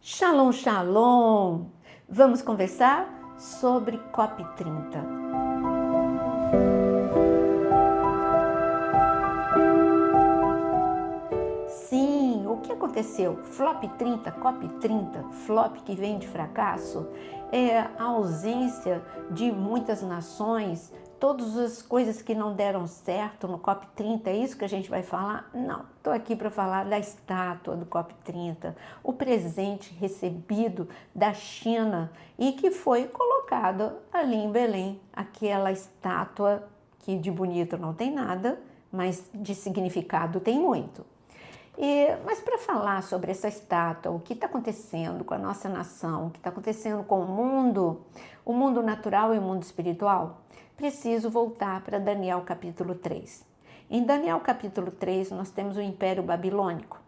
Shalom, shalom! Vamos conversar sobre COP30. Sim, o que aconteceu? Flop 30, COP30, flop que vem de fracasso, é a ausência de muitas nações, todas as coisas que não deram certo no COP30, é isso que a gente vai falar? Não, estou aqui para falar da estátua do COP30, o presente recebido da China e que foi colocado ali em Belém, aquela estátua que de bonito não tem nada, mas de significado tem muito. Mas para falar sobre essa estátua, o que está acontecendo com a nossa nação, o que está acontecendo com o mundo natural e o mundo espiritual, preciso voltar para Daniel capítulo 3. Em Daniel capítulo 3 nós temos o Império Babilônico.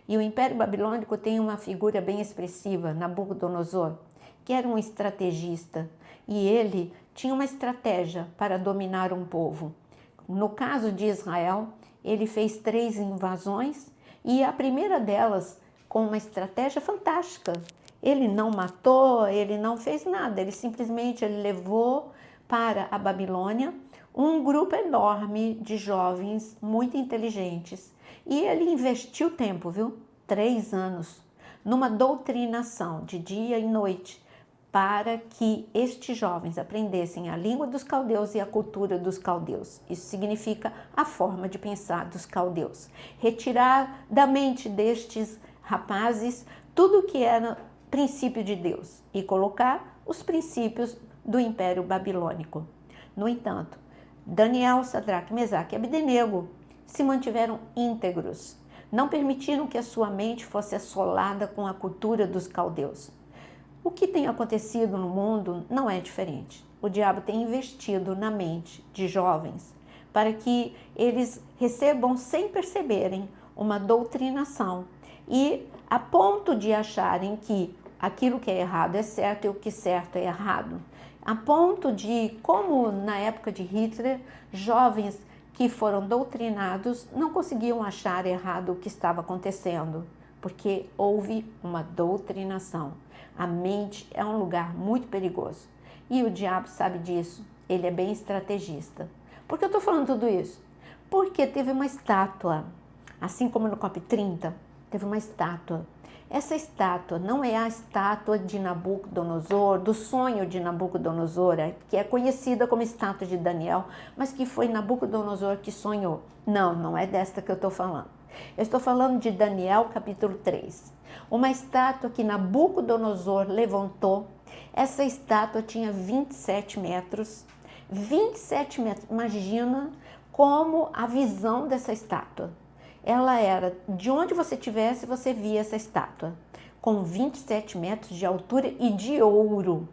E o Império Babilônico tem uma figura bem expressiva, Nabucodonosor, que era um estrategista. E ele tinha uma estratégia para dominar um povo. No caso de Israel, ele fez 3 invasões, e a primeira delas com uma estratégia fantástica. Ele não matou, ele não fez nada, ele simplesmente levou para a Babilônia um grupo enorme de jovens muito inteligentes. E ele investiu tempo, viu? 3 anos, numa doutrinação de dia e noite, para que estes jovens aprendessem a língua dos caldeus e a cultura dos caldeus. Isso significa a forma de pensar dos caldeus. Retirar da mente destes rapazes tudo o que era princípio de Deus e colocar os princípios do Império Babilônico. No entanto, Daniel, Sadraque, Mesaque e Abdenego se mantiveram íntegros, não permitiram que a sua mente fosse assolada com a cultura dos caldeus. O que tem acontecido no mundo não é diferente. O diabo tem investido na mente de jovens para que eles recebam sem perceberem uma doutrinação e a ponto de acharem que aquilo que é errado é certo e o que é certo é errado. A ponto de, como na época de Hitler, jovens que foram doutrinados não conseguiam achar errado o que estava acontecendo, porque houve uma doutrinação. A mente é um lugar muito perigoso e o diabo sabe disso, ele é bem estrategista. Por que eu estou falando tudo isso? Porque teve uma estátua, assim como no COP30, teve uma estátua. Essa estátua não é a estátua de Nabucodonosor, do sonho de Nabucodonosor, que é conhecida como estátua de Daniel, mas que foi Nabucodonosor que sonhou. Não, não é desta que eu estou falando. Eu estou falando de Daniel capítulo 3. Uma estátua que Nabucodonosor levantou. Essa estátua tinha 27 metros. 27 metros. Imagina como a visão dessa estátua. Ela era, de onde você estivesse, você via essa estátua. Com 27 metros de altura e de ouro.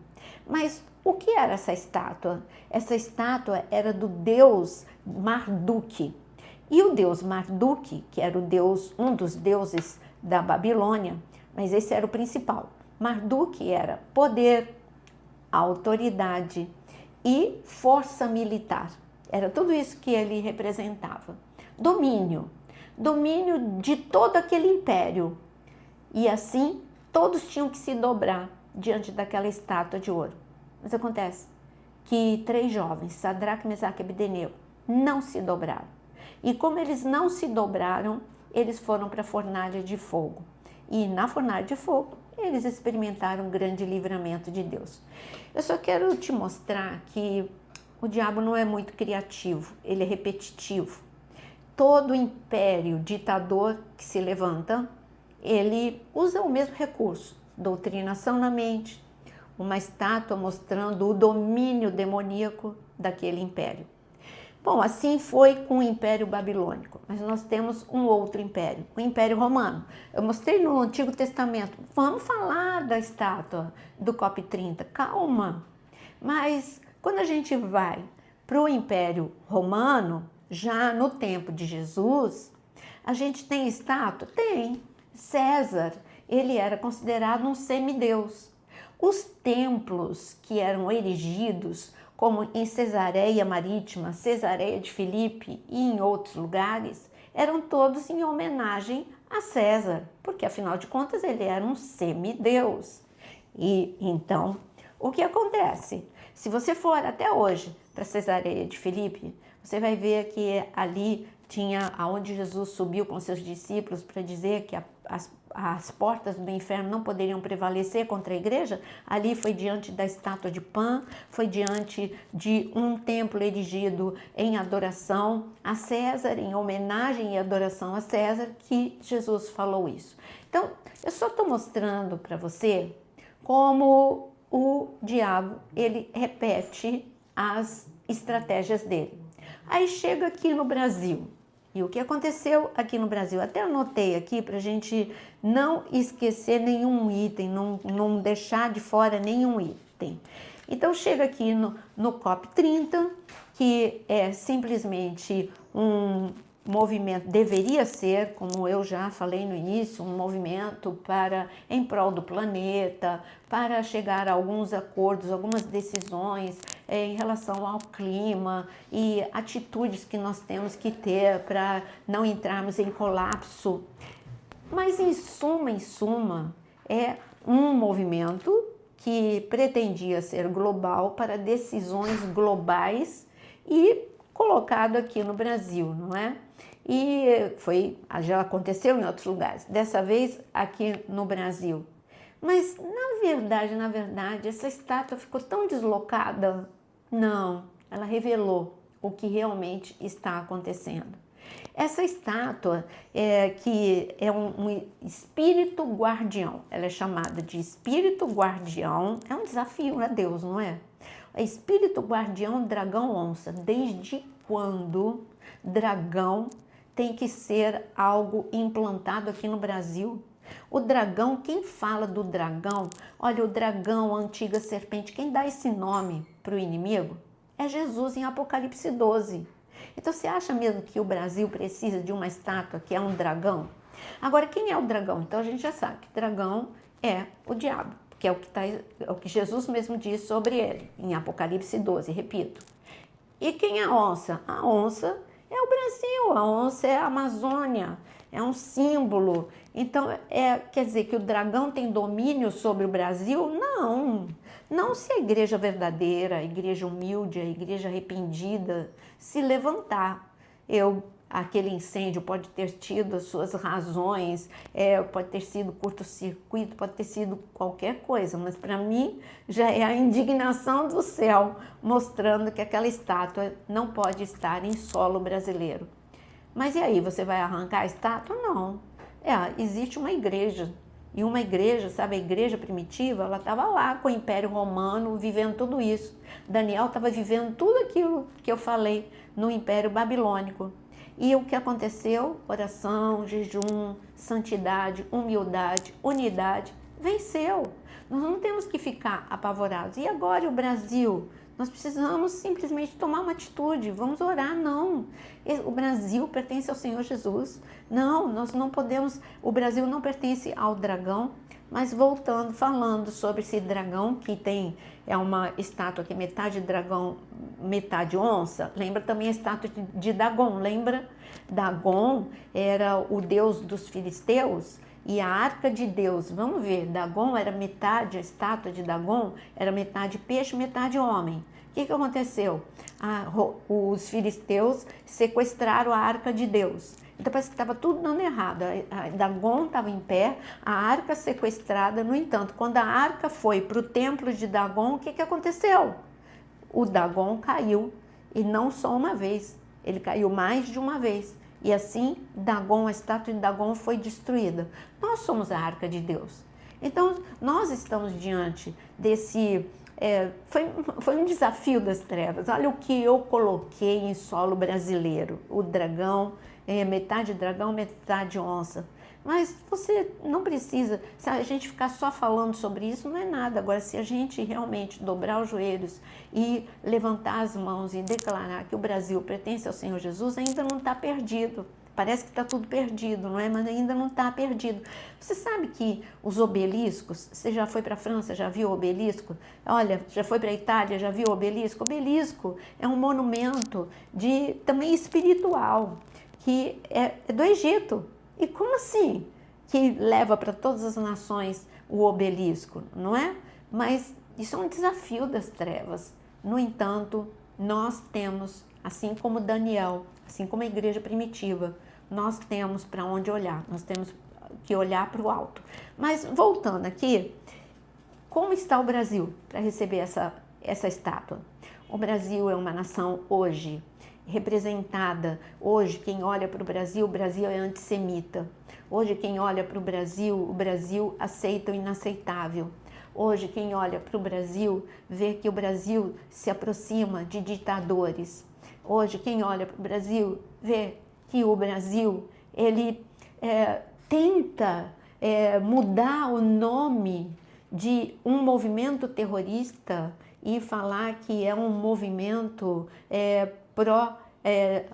Mas o que era essa estátua? Essa estátua era do deus Marduk. E o deus Marduk, que era um dos deuses da Babilônia, mas esse era o principal. Marduk era poder, autoridade e força militar. Era tudo isso que ele representava. Domínio de todo aquele império. E assim, todos tinham que se dobrar diante daquela estátua de ouro. Mas acontece que 3 jovens, Sadraque, Mesaque e Abdenego, não se dobraram. E como eles não se dobraram, eles foram para a fornalha de fogo. E na fornalha de fogo, eles experimentaram um grande livramento de Deus. Eu só quero te mostrar que o diabo não é muito criativo, ele é repetitivo. Todo império ditador que se levanta, ele usa o mesmo recurso, doutrinação na mente, uma estátua mostrando o domínio demoníaco daquele império. Bom, assim foi com o Império Babilônico, mas nós temos um outro império, o Império Romano. Eu mostrei no Antigo Testamento, vamos falar da estátua do COP30, calma. Mas quando a gente vai para o Império Romano, já no tempo de Jesus, a gente tem estátua? Tem. César, ele era considerado um semideus. Os templos que eram erigidos, como em Cesareia Marítima, Cesareia de Filipe e em outros lugares, eram todos em homenagem a César, porque afinal de contas ele era um semideus. E então, o que acontece? Se você for até hoje para Cesareia de Filipe, você vai ver que ali tinha aonde Jesus subiu com seus discípulos para dizer que as portas do inferno não poderiam prevalecer contra a igreja. Ali foi diante da estátua de Pan, foi diante de um templo erigido em adoração a César, em homenagem e adoração a César, que Jesus falou isso. Então, eu só estou mostrando para você como o diabo, ele repete as estratégias dele. Aí chega aqui no Brasil. E o que aconteceu aqui no Brasil? Até anotei aqui para a gente não esquecer nenhum item, não deixar de fora nenhum item. Então chega aqui no COP30, que é simplesmente um movimento, deveria ser, como eu já falei no início, um movimento em prol do planeta, para chegar a alguns acordos, algumas decisões em relação ao clima e atitudes que nós temos que ter para não entrarmos em colapso. Mas em suma, é um movimento que pretendia ser global para decisões globais e colocado aqui no Brasil, não é? E já aconteceu em outros lugares, dessa vez aqui no Brasil. Mas na verdade, essa estátua ficou tão deslocada. Não, ela revelou o que realmente está acontecendo. Essa estátua que é um espírito guardião, ela é chamada de espírito guardião, é um desafio a Deus, não é? Espírito guardião, dragão, onça. Desde quando dragão tem que ser algo implantado aqui no Brasil? O dragão, quem fala do dragão, olha, o dragão, a antiga serpente, quem dá esse nome para o inimigo é Jesus em Apocalipse 12. Então você acha mesmo que o Brasil precisa de uma estátua que é um dragão? Agora, quem é o dragão? Então a gente já sabe que dragão é o diabo, que é o que Jesus mesmo diz sobre ele, em Apocalipse 12, repito. E quem é a onça? A onça é o Brasil, a onça é a Amazônia, é um símbolo. Então, quer dizer que o dragão tem domínio sobre o Brasil? Não se a igreja verdadeira, a igreja humilde, a igreja arrependida se levantar. Aquele incêndio pode ter tido as suas razões, pode ter sido curto-circuito, pode ter sido qualquer coisa, mas para mim já é a indignação do céu mostrando que aquela estátua não pode estar em solo brasileiro. Mas e aí, você vai arrancar a estátua? Não. Existe uma igreja. E uma igreja, sabe, a igreja primitiva, ela estava lá com o Império Romano, vivendo tudo isso. Daniel estava vivendo tudo aquilo que eu falei no Império Babilônico. E o que aconteceu? Oração, jejum, santidade, humildade, unidade, venceu. Nós não temos que ficar apavorados. E agora o Brasil? Nós precisamos simplesmente tomar uma atitude, vamos orar, não. O Brasil pertence ao Senhor Jesus. Não, nós não podemos, o Brasil não pertence ao dragão, mas voltando, falando sobre esse dragão que é uma estátua que é metade dragão, metade onça. Lembra também a estátua de Dagon, lembra? Dagon era o deus dos filisteus e a arca de Deus. Vamos ver, Dagon era metade, a estátua de Dagon era metade peixe, metade homem. O que aconteceu? Os filisteus sequestraram a arca de Deus. Então parece que estava tudo dando errado. A Dagon estava em pé, a arca sequestrada. No entanto, quando a arca foi para o templo de Dagon, o que aconteceu? O Dagon caiu, e não só uma vez, ele caiu mais de uma vez. E assim, Dagon, a estátua de Dagon foi destruída. Nós somos a arca de Deus. Então, nós estamos diante desse... Foi um desafio das trevas. Olha o que eu coloquei em solo brasileiro. O dragão, metade dragão, metade onça. Mas você não precisa, se a gente ficar só falando sobre isso, não é nada. Agora, se a gente realmente dobrar os joelhos e levantar as mãos e declarar que o Brasil pertence ao Senhor Jesus, ainda não está perdido. Parece que está tudo perdido, não é? Mas ainda não está perdido. Você sabe que os obeliscos, você já foi para a França, já viu o obelisco? Olha, já foi para a Itália, já viu o obelisco? O obelisco é um monumento também espiritual, que é do Egito. E como assim que leva para todas as nações o obelisco, não é? Mas isso é um desafio das trevas. No entanto, nós temos, assim como Daniel, assim como a igreja primitiva, nós temos para onde olhar, nós temos que olhar para o alto. Mas voltando aqui, como está o Brasil para receber essa estátua? O Brasil é uma nação hoje representada. Hoje, quem olha para o Brasil é antissemita. Hoje, quem olha para o Brasil aceita o inaceitável. Hoje, quem olha para o Brasil vê que o Brasil se aproxima de ditadores. Hoje, quem olha para o Brasil vê que o Brasil ele tenta mudar o nome de um movimento terrorista e falar que é um movimento pró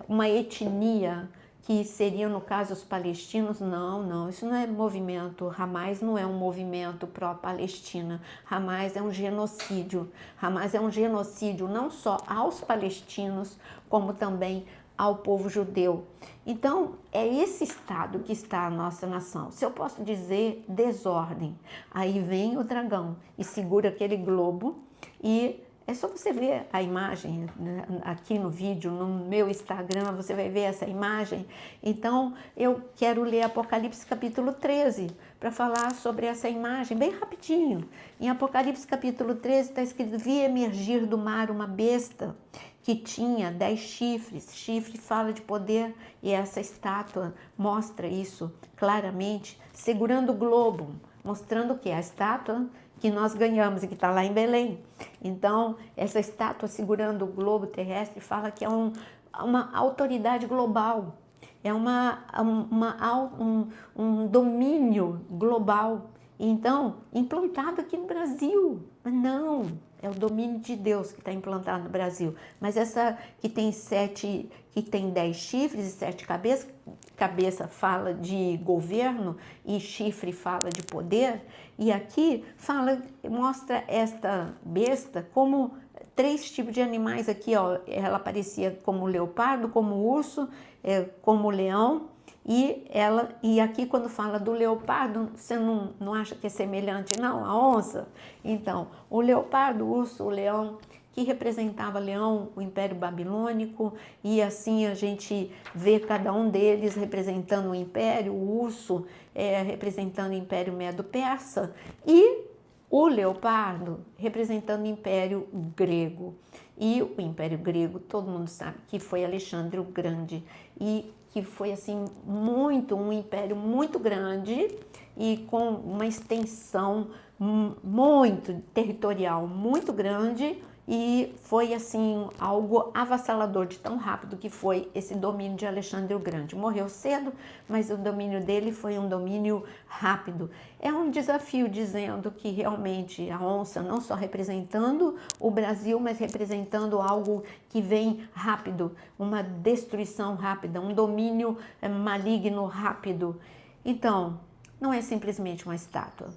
uma etnia, que seria no caso os palestinos. Não, isso não é movimento. Hamas não é um movimento pró-Palestina. Hamas é um genocídio. Hamas é um genocídio não só aos palestinos, como também ao povo judeu. Então, é esse estado que está a nossa nação. Se eu posso dizer, desordem. Aí vem o dragão e segura aquele globo, e é só você ver a imagem, né, aqui no vídeo, no meu Instagram, você vai ver essa imagem. Então, eu quero ler Apocalipse capítulo 13, para falar sobre essa imagem, bem rapidinho. Em Apocalipse capítulo 13 está escrito: vi emergir do mar uma besta que tinha 10 chifres. Chifre fala de poder, e essa estátua mostra isso claramente, segurando o globo, mostrando o que? A estátua que nós ganhamos e que está lá em Belém. Então, essa estátua segurando o globo terrestre fala que é uma autoridade global, é um domínio global. Então, implantado aqui no Brasil. Mas não, é o domínio de Deus que está implantado no Brasil. Mas essa que tem 10 chifres e 7 cabeças, cabeça fala de governo e chifre fala de poder. E aqui mostra esta besta como 3 tipos de animais aqui, ó. Ela aparecia como leopardo, como urso, como leão. E aqui quando fala do leopardo, você não acha que é semelhante, não, a onça? Então, o leopardo, o urso, o leão, que representava leão, o Império Babilônico, e assim a gente vê cada um deles representando o Império, o urso representando o Império Medo-Persa, e o leopardo representando o Império Grego. E o Império Grego, todo mundo sabe que foi Alexandre o Grande, e que foi assim um império muito grande e com uma extensão muito territorial, muito grande, e foi assim algo avassalador de tão rápido que foi esse domínio de Alexandre o Grande. Morreu cedo, mas o domínio dele foi um domínio rápido. É um desafio dizendo que realmente a onça não só representando o Brasil, mas representando algo que vem rápido, uma destruição rápida, um domínio maligno rápido. Então, não é simplesmente uma estátua.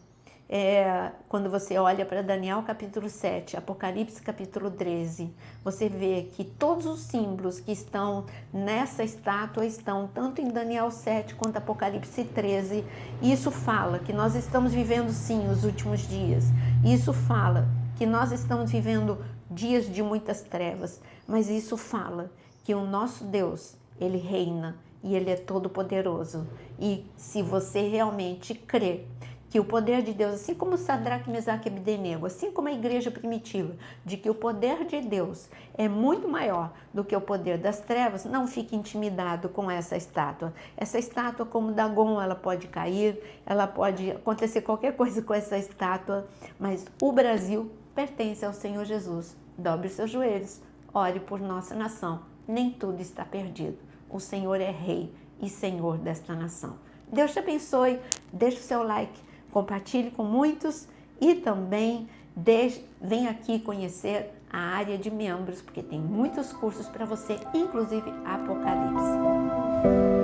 Quando você olha para Daniel capítulo 7, Apocalipse capítulo 13, você vê que todos os símbolos que estão nessa estátua estão tanto em Daniel 7 quanto Apocalipse 13. Isso fala que nós estamos vivendo sim os últimos dias. Isso fala que nós estamos vivendo dias de muitas trevas, mas isso fala que o nosso Deus, Ele reina e Ele é todo poderoso. E se você realmente crê que o poder de Deus, assim como Sadraque, Mesaque e Abdenego, assim como a igreja primitiva, de que o poder de Deus é muito maior do que o poder das trevas, não fique intimidado com essa estátua. Essa estátua, como Dagon, ela pode cair, ela pode acontecer qualquer coisa com essa estátua, mas o Brasil pertence ao Senhor Jesus. Dobre os seus joelhos, ore por nossa nação. Nem tudo está perdido. O Senhor é Rei e Senhor desta nação. Deus te abençoe, deixe o seu like, compartilhe com muitos e também vem aqui conhecer a área de membros, porque tem muitos cursos para você, inclusive Apocalipse.